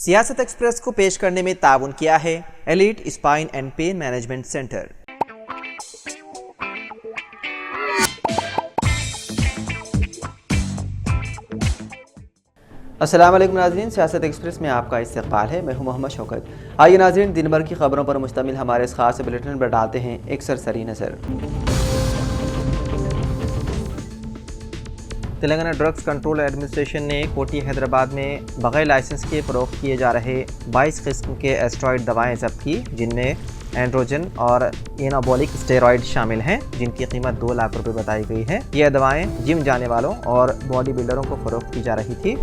सियासत एक्सप्रेस को पेश करने में ताउन किया है elite spine and pain management centre. अस्सलाम वालेकुम नाज़रीन, सियासत एक्सप्रेस में आपका इस्तकबाल है। मैं हूं मोहम्मद शौकत। आइए नाज़रीन, दिन भर की खबरों पर मुश्तमिल हमारे इस खास बुलेटिन पर डालते हैं एक सरसरी नज़र। तेलंगाना ड्रग्स कंट्रोल एडमिनिस्ट्रेशन ने कोटी हैदराबाद में बगैर लाइसेंस के फ़रोख्त किए जा रहे 22 किस्म के एस्टेरॉयड दवाएं ज़ब्त की, जिनमें एंड्रोजन और एनाबॉलिक स्टेरॉयड शामिल हैं, जिनकी कीमत 2 लाख रुपए बताई गई है। यह दवाएं जिम जाने वालों और बॉडी बिल्डरों को फ़रोख्त की जा रही थी।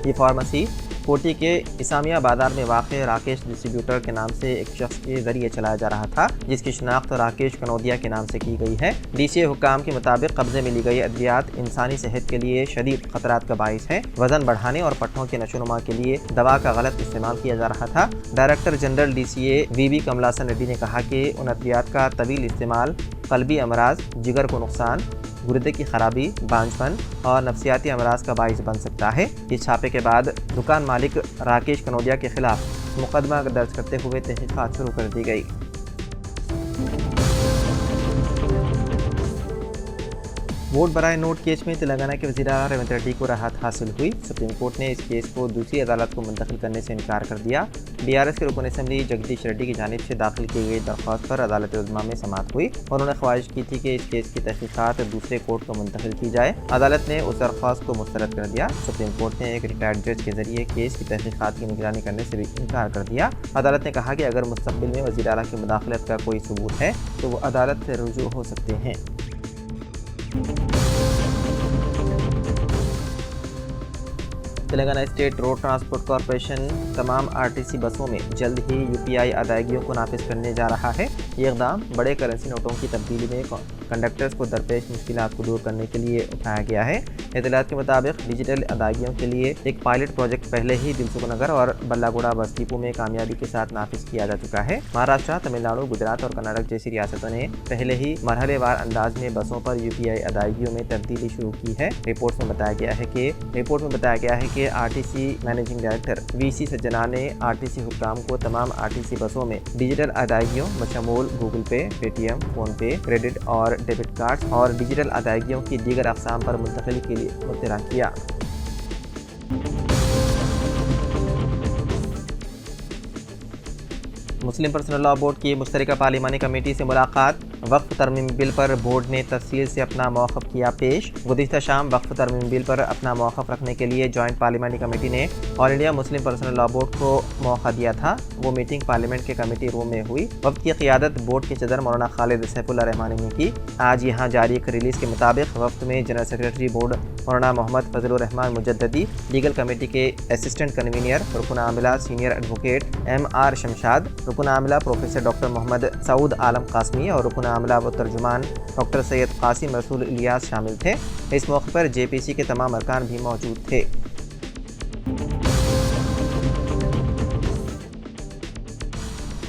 ये फार्मेसी कोटी के इसामिया बाजार में वाक़े राकेश डिस्ट्रीब्यूटर के नाम से एक शख्स के ज़रिए चलाया जा रहा था, जिसकी शनाख्त राकेश कनौदिया के नाम से की गई है। DCA हुक्काम के मुताबिक कब्जे में ली गई अद्वियात इंसानी सेहत के लिए शदीद खतरात का बाइस है। वज़न बढ़ाने और पट्टों के नशोनुमा के लिए दवा का गलत इस्तेमाल किया जा रहा था। Director general DCA VB Kamalasan Reddy ने कहा कि उन अद्वियात का तवील इस्तेमाल कल्बी अमराज, जिगर को नुकसान, गुर्दे की खराबी, बांझपन और नफ्सियाती अमराज का बाइस बन सकता है। इस छापे के बाद दुकान मालिक राकेश कनौदिया के खिलाफ मुकदमा दर्ज करते हुए तहकीकात शुरू कर दी गई। वोट बराए नोट केस में तेलंगाना के वज़ीर आला रेवंत रेड्डी को राहत हासिल हुई। सुप्रीम कोर्ट ने इस केस को दूसरी अदालत को मुंतकिल करने से इनकार कर दिया। BRS के रुकन असम्बली जगदीश रेड्डी की जानिब से दाखिल की गई दरख्वास्त पर अदालत उज़्मा में समाअत हुई और उन्होंने ख्वाहिश की थी कि इस केस की तहकीकात दूसरे कोर्ट को मुंतकिल की जाए। अदालत ने उस दरख्वास्त को मुस्तरद कर दिया। सुप्रीम कोर्ट ने एक रिटायर्ड जज के जरिए केस की तहकीकात की निगरानी करने से भी इनकार कर दिया। अदालत ने कहा कि अगर मुस्तक़बिल में वज़ीर आला की मुदाखलत का कोई सबूत है तो वो अदालत से रुजू हो सकते हैं। Telangana state road transport corporation तमाम RTC बसों में जल्द ही UPI अदायगियों को नाफिज करने जा रहा है। ये इक़दाम बड़े करेंसी नोटों की तब्दीली में कंडक्टर्स को दरपेश मुश्किलात को दूर करने के लिए उठाया गया है। इत्तलात के मुताबिक डिजिटल अदायगियों के लिए एक पायलट प्रोजेक्ट पहले ही दिलसुखनगर और बल्लागुड़ा बस डिपो में कामयाबी के साथ नाफिज किया जा चुका है। महाराष्ट्र, तमिलनाडु, गुजरात और कर्नाटक जैसी रियासतों ने पहले ही मरहलेवार अंदाज में बसों पर UPI अदायगियों में तब्दीली शुरू की है। रिपोर्ट में बताया गया है कि RTC मैनेजिंग डायरेक्टर VC सज्जना ने RTC हुक्काम को तमाम RTC बसों में डिजिटल अदायगियों बशमूल गूगल पे, पेटीएम, फोन पे, क्रेडिट और डेबिट कार्ड और डिजिटल अदायगियों की दीगर अक़साम पर मुंतकिली के लिए मुतरा किया। मुस्लिम पर्सनल लॉ बोर्ड की मुश्तरका पार्लिमानी कमेटी से मुलाकात। वक्फ तरमीम बिल पर बोर्ड ने तफसील से अपना मौक़िफ़ किया पेश। गुज़िश्ता शाम वक्फ तरमीम बिल पर अपना मौक़िफ़ रखने के लिए जॉइंट पार्लिमानी कमेटी ने all India Muslim personal law board को मौका दिया था। वो मीटिंग पार्लियामेंट के कमेटी रूम में हुई। वक्त की क़ियादत बोर्ड के सदर मौलाना खालिद सैफुल्लाह रहमानी ने की। आज यहाँ जारी एक रिलीज़ के मुताबिक वक्त में जनरल सेक्रेटरी बोर्ड मौलाना मोहम्मद फजलुर रहमान मुजद्ददी, लीगल कमेटी के असिस्टेंट कन्वीनर रुकन आमिला सीनियर एडवोकेट MR शमशाद, रुकन आमिला प्रोफेसर डॉक्टर मोहम्मद सऊद आलम कासमी और रुकन आमिला व तर्जुमान डॉक्टर सैयद कासिम रसूल इलियास शामिल थे। इस मौके पर JPC के तमाम अरकान भी मौजूद थे।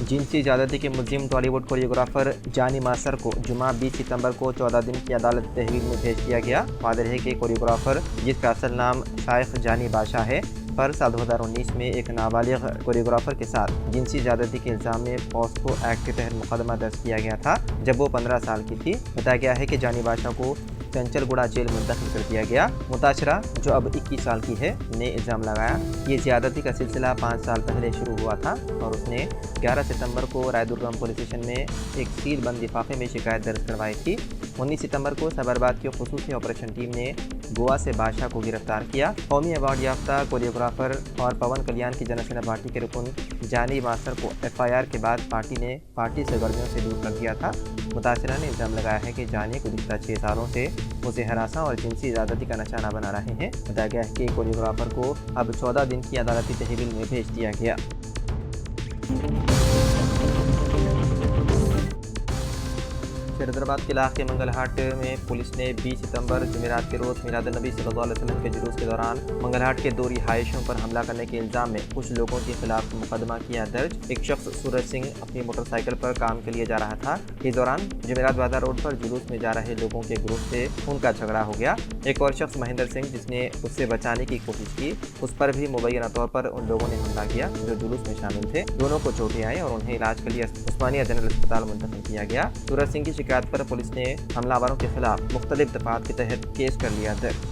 जिनसी ज़्यादती के मुलजिम टॉलीवुड कोरियोग्राफर जानी मासर को जुमा 20 सितंबर को 14 दिन की अदालत तहवील में भेज दिया गया। वाज़ेह है कि कोरियोग्राफर, जिसका असल नाम शाइख जानी बादशाह है, पर साल 2019 में एक नाबालिग कोरियोग्राफर के साथ जिनसी ज़्यादती के इल्ज़ाम में पॉस्को एक्ट के तहत मुकदमा दर्ज किया गया था जब वो 15 साल की थी। बताया गया है कि जानी बादशाह को चंचलगुड़ा जेल मुंतकिल कर दिया गया। मुताशरा, जो अब 21 साल की है, ने इल्ज़ाम लगाया ये ज़्यादती का सिलसिला 5 साल पहले शुरू हुआ था और उसने 11 सितंबर को रायदुर्गम पुलिस स्टेशन में एक सील बंद लिफाफे में शिकायत दर्ज करवाई थी। 19 सितंबर को साबरबाद की खुसूसी ऑपरेशन टीम ने गोवा से बादशाह को गिरफ्तार किया। कौमी अवार्ड याफ्ता कोरियोग्राफर और पवन कल्याण की जनसेना पार्टी के रुकन जानी मासर को FIR के बाद पार्टी ने पार्टी सरगर्मियों से दूर कर दिया था। मुतासिरा ने इल्ज़ाम लगाया है कि जानी गुज़िश्ता 6 सालों से उसे हरासा और जिनसी ज़्यादती का निशाना बना रहे हैं। बताया गया है कि कोरियोग्राफर को अब 14 दिन की अदालती तहवील में भेज दिया गया। फिर हैदराबाद के इलाके मंगलहाट में पुलिस ने 20 सितंबर जुमेरात के रोज़ मिलाद-उन-नबी सल्लल्लाहु अलैहि वसल्लम के जुलूस के दौरान मंगलहाट के 2 रिहायशों पर हमला करने के इल्ज़ाम में कुछ लोगों के खिलाफ मुकदमा किया दर्ज। एक शख्स सूरज सिंह अपनी मोटरसाइकिल पर काम के लिए जा रहा था। इस दौरान जुमेरात बाजार रोड पर जुलूस में जा रहे लोगों के ग्रुप से उनका झगड़ा हो गया। एक और शख्स महेंद्र सिंह, जिसने उससे बचाने की कोशिश की, उस पर भी मुबैना तौर पर उन लोगों ने हमला किया जो जुलूस में शामिल थे। दोनों को चोटें आई और उन्हें इलाज के लिए उस्मानिया जनरल अस्पताल मुंतकिल किया गया। सूरज सिंह की शिकायत पर पुलिस ने हमलावरों के खिलाफ मुख्तलिफ दफात के तहत केस कर लिया दर्ज।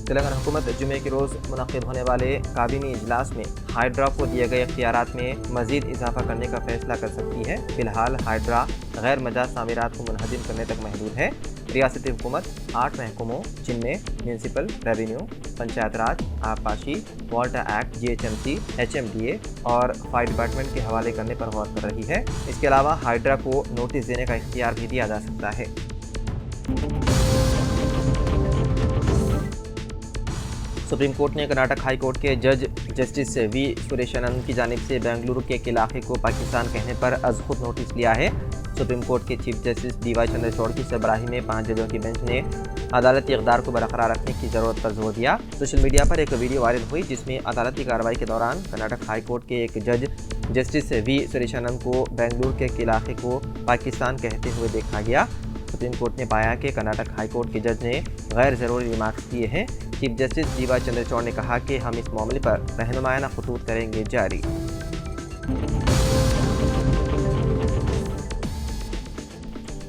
तेलंगाना हुकूमत जुमे के रोज़ मुनक़िद होने वाले काबीनी इजलास में हाइड्रा को दिए गए इख्तियारात में मज़ीद इजाफा करने का फैसला कर सकती है। फिलहाल हाइड्रा गैर मजाज तामीरात को मुनहदिम करने तक महदूद है। रियासती हुकूमत 8 महकमों, जिनमें म्यूनसिपल, रेवेन्यू, पंचायत राज, आबपाशी, वाटर एक्ट, GHMC, HMDA और फायर डिपार्टमेंट के हवाले करने पर गौर कर रही है। इसके अलावा हाइड्रा को नोटिस देने का इख्तियार भी दिया जा सकता है। सुप्रीम कोर्ट ने कर्नाटक हाई कोर्ट के जज जस्टिस V सुरेशानंद की जानिब से बेंगलुरु के एक इलाके को पाकिस्तान कहने पर अज खुद नोटिस लिया है। सुप्रीम कोर्ट के चीफ जस्टिस DY चंद्रचूड़ की सरबराही में 5 जजों की बेंच ने अदालती इक़दार को बरकरार रखने की ज़रूरत पर जोर दिया। सोशल मीडिया पर एक वीडियो वायरल हुई जिसमें अदालती कार्रवाई के दौरान कर्नाटक हाई कोर्ट के एक जज जस्टिस V सुरेशानंद को बेंगलुरु के एक इलाके को पाकिस्तान कहते हुए देखा गया। सुप्रीम कोर्ट ने पाया कि कर्नाटक हाई कोर्ट के जज ने गैर ज़रूरी रिमार्क्स किए हैं। चीफ जस्टिस DY चंद्रचूड़ ने कहा कि हम इस मामले पर रहनुमायाना खतूत करेंगे जारी।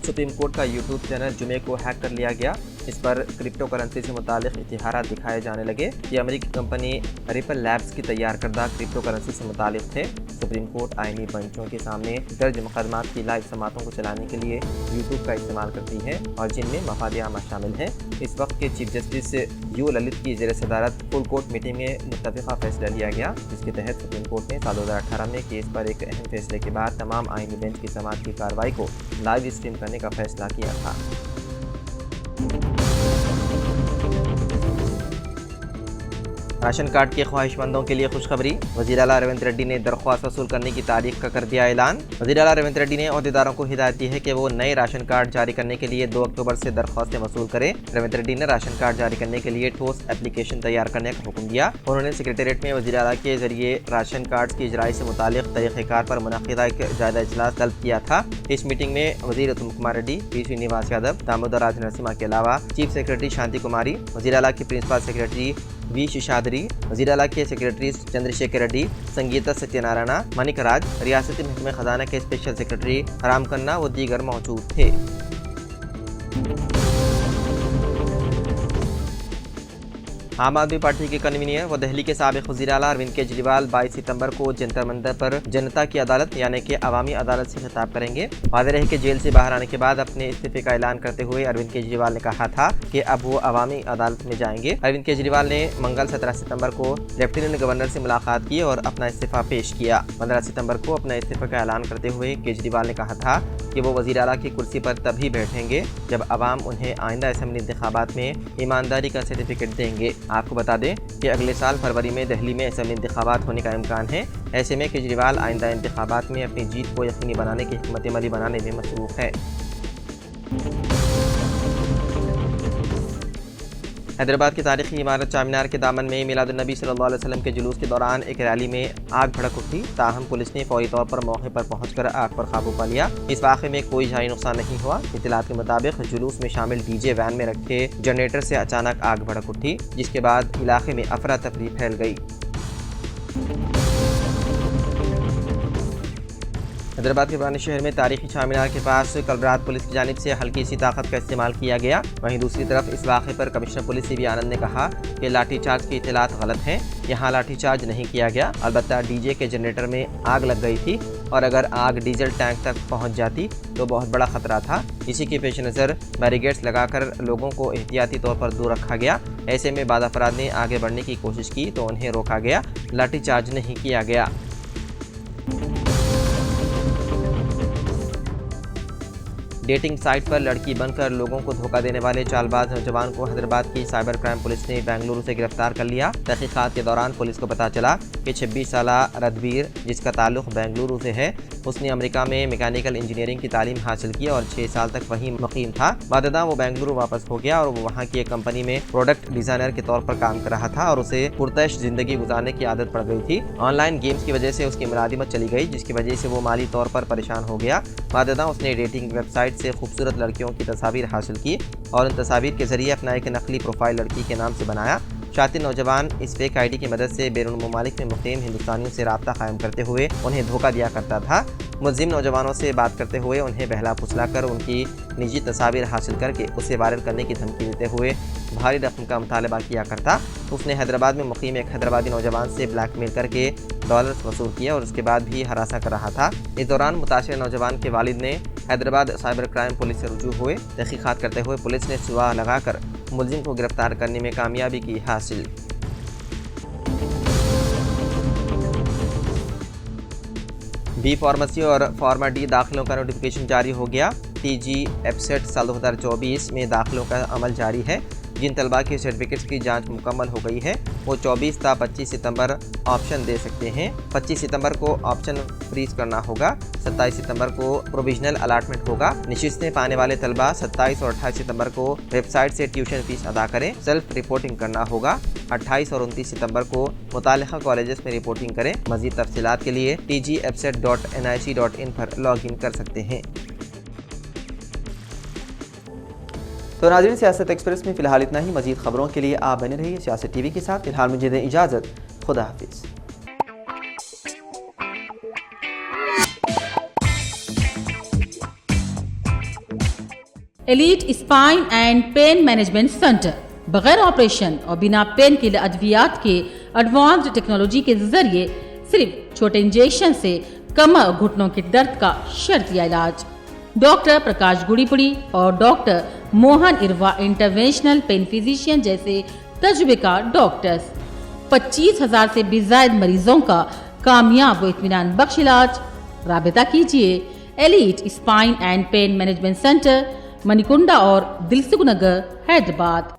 सुप्रीम कोर्ट का यूट्यूब चैनल जुमे को हैक कर लिया गया। इस पर क्रिप्टो करेंसी से मुतालिक इश्तिहारात दिखाए जाने लगे। ये अमेरिकी कंपनी रिपल लैब्स की तैयार करदा क्रिप्टो करेंसी से मुतालिक थे। सुप्रीम कोर्ट आईनी बेंचों के सामने दर्ज मुकदमात की लाइव समातों को चलाने के लिए यूट्यूब का इस्तेमाल करती है और जिनमें मफाद आमा शामिल हैं। इस वक्त के चीफ जस्टिस U ललित की ज़ेर सदारत फुल कोर्ट मीटिंग में मुत्तफ़िक़ा फैसला लिया गया, जिसके तहत सुप्रीम कोर्ट ने साल 2018 में केस पर एक अहम फैसले के बाद तमाम आईनी बेंच की समात की कार्रवाई को लाइव स्ट्रीम करने का फैसला किया था। राशन कार्ड के ख्वाहिशमंदों के लिए खुशखबरी। वज़ीर आला रेवंत रेड्डी ने दरख्वास्त वसूल करने की तारीख का कर दिया ऐलान। वज़ीर आला रेवंत रेड्डी ने अहदेदारों को हिदायत दी है कि वो नए राशन कार्ड जारी करने के लिए 2 अक्टूबर से दरख्वास्तें वसूल करें। रेवंत रेड्डी ने राशन कार्ड जारी करने के लिए ठोस एप्लीकेशन तैयार करने का हुक्म दिया। उन्होंने सेक्रेटेरिएट में वज़ीर आला के जरिए राशन कार्ड की इजराई से मुतालिक तरीक़ेकार पर मुनक़िदा एक जायज़ा इजलास तलब किया था। इस मीटिंग में वज़ीर उत्तम कुमार रेड्डी, P श्रीनिवास यादव, दामोदर राज नरसिम्हा के अलावा चीफ सेक्रेटरी शांति कुमारी, वज़ीर आला की प्रिंसिपल सेक्रेटरी V शेषाद्री, वज़ीर आला के सेक्रेटरी चंद्रशेखर रेड्डी, संगीता सत्यनारायण, मणिक राज, रियासती महकमे खजाना के स्पेशल सेक्रेटरी राम खन्ना व दीगर मौजूद थे। आम आदमी पार्टी के कन्वीनर व दिल्ली के साबिक़ वज़ीर आला अरविंद केजरीवाल 22 सितंबर को जंतर मंतर पर जनता की अदालत यानी कि अवामी अदालत से खिताब करेंगे। वाज़ेह रहे कि जेल से बाहर आने के बाद अपने इस्तीफे का ऐलान करते हुए अरविंद केजरीवाल ने कहा था कि अब वो अवामी अदालत में जाएंगे। अरविंद केजरीवाल ने मंगल 17 सितंबर को लेफ्टिनेंट गवर्नर से मुलाकात की और अपना इस्तीफा पेश किया। 15 सितंबर को अपने इस्तीफे का ऐलान करते हुए केजरीवाल ने कहा था कि वो वज़ीर आला की कुर्सी पर तभी बैठेंगे जब अवाम उन्हें आइंदा असेंबली इंतखाबात में ईमानदारी का सर्टिफिकेट देंगे। आपको बता दें कि अगले साल फरवरी में दिल्ली में असेंबली इंतखाबात होने का इम्कान है। ऐसे में केजरीवाल आइंदा इंतखाबात में अपनी जीत को यकीनी बनाने की हिकमत अमली बनाने में मसरूफ़ है। हैदराबाद की तारीखी इमारत चारमीनार के दामन में मिलाद-उन-नबी सल्लल्लाहु अलैहि वसल्लम के जुलूस के दौरान एक रैली में आग भड़क उठी। ताहम पुलिस ने फौरी तौर पर मौके पर पहुंचकर आग पर काबू पा लिया। इस वाक़े में कोई जानी नुकसान नहीं हुआ। इत्तलात के मुताबिक जुलूस में शामिल DJ वैन में रखे जनरेटर से अचानक आग भड़क उठी, जिसके बाद इलाके में अफरा तफरी फैल गई। हैदराबाद के पुराने शहर में तारीखी चारमीनार के पास कल रात पुलिस की जानिब से हल्की सी ताकत का इस्तेमाल किया गया। वहीं दूसरी तरफ इस वाक़े पर कमिश्नर पुलिस CB आनंद ने कहा कि लाठीचार्ज की इत्तलात गलत हैं। यहाँ लाठीचार्ज नहीं किया गया, अलबत्ता DJ के जनरेटर में आग लग गई थी और अगर आग डीजल टैंक तक पहुँच जाती तो बहुत बड़ा खतरा था। इसी के पेश नज़र बैरिगेड्स लगाकर लोगों को एहतियाती तौर पर दूर रखा गया। ऐसे में बाद अफराद ने आगे बढ़ने की कोशिश की तो उन्हें रोका गया, लाठीचार्ज नहीं किया गया। डेटिंग साइट पर लड़की बनकर लोगों को धोखा देने वाले चालबाज नौजवान को हैदराबाद की साइबर क्राइम पुलिस ने बेंगलुरु से गिरफ्तार कर लिया। तहकीकात के दौरान पुलिस को पता चला कि 26 साल रणधीर, जिसका ताल्लुक बेंगलुरु से है, उसने अमेरिका में मैकेनिकल इंजीनियरिंग की तालीम हासिल की और 6 साल तक वहीं मुकीम था। बाददा वो बेंगलुरु वापस हो गया और वो वहाँ की एक कंपनी में प्रोडक्ट डिजाइनर के तौर पर काम कर रहा था और उसे पुरतश जिंदगी गुजारने की आदत पड़ गई थी। ऑनलाइन गेम्स की वजह से उसकी मुलाजिमत चली गई, जिसकी वजह से वो माली तौर पर परेशान हो गया। बाददा उसने डेटिंग वेबसाइट से खूबसूरत लड़कियों की तस्वीर हासिल की और इन तस्वीर के जरिए अपना एक नकली प्रोफाइल लड़की के नाम से बनाया। शातिर नौजवान इस फेक आईडी की मदद से बैरून ममालिक में मुकीम हिंदुस्तानियों से राब्ता कायम करते हुए उन्हें धोखा दिया करता था। मुलजिम नौजवानों से बात करते हुए उन्हें बहला फुसला कर उनकी निजी तस्वीर हासिल करके उसे वायरल करने की धमकी देते हुए भारी रकम का मुतालबा किया करता। उसने हैदराबाद में मुकीम एक हैदराबादी नौजवान से ब्लैकमेल करके डॉलर्स वसूल किया और उसके बाद भी हरासा कर रहा था। इस दौरान मुतासिर नौजवान के वालिद ने हैदराबाद साइबर क्राइम पुलिस से रुजू हुए। तहकीकात करते हुए पुलिस ने सुराग लगाकर मुलजिम को गिरफ्तार करने में कामयाबी की हासिल। बी फार्मेसी और फार्मा डी दाखिलों का नोटिफिकेशन जारी हो गया। TG EPSET साल 2024 में दाखिलों का अमल जारी है। जिन तलबा के सर्टिफिकेट्स की जांच मुकम्मल हो गई है वो 24 ता 25 सितंबर ऑप्शन दे सकते हैं। 25 सितंबर को ऑप्शन फ्रीज करना होगा। 27 सितंबर को प्रोविजनल अलाटमेंट होगा। नशिस्तें पाने वाले तलबा 27 और 28 सितंबर को वेबसाइट से ट्यूशन फीस अदा करें। सेल्फ रिपोर्टिंग करना होगा। 28 और 29 सितंबर को मुतालिका कॉलेजेस में रिपोर्टिंग करें। मज़ीद तफसीलात के लिए tgepset.nic.in पर लॉगिन कर सकते हैं। तो नाज़रीन, सियासत एक्सप्रेस में फ़िलहाल इतना ही। मज़ीद ख़बरों के लिए आप बने रहिए सियासत TV के साथ। फ़िलहाल मुझे दें इजाज़त। खुदा हाफिज़। Elite spine and pain management centre बगैर ऑपरेशन और बिना पेन किलर अद्वियात के एडवांस्ड टेक्नोलॉजी के जरिए सिर्फ छोटे इंजेक्शन से कमर और घुटनों के दर्द का शर्तिया इलाज। डॉक्टर प्रकाश गुड़ीपुड़ी और doctor Mohan Irva interventional pain physician जैसे तजुर्बेकार डॉक्टर्स 25,000 से भी ज्यादा मरीजों का कामयाब व इत्मीनान बख्श इलाज। राबिता कीजिए elite spine and pain management centre, Manikunda और दिलसुख नगर, हैदराबाद।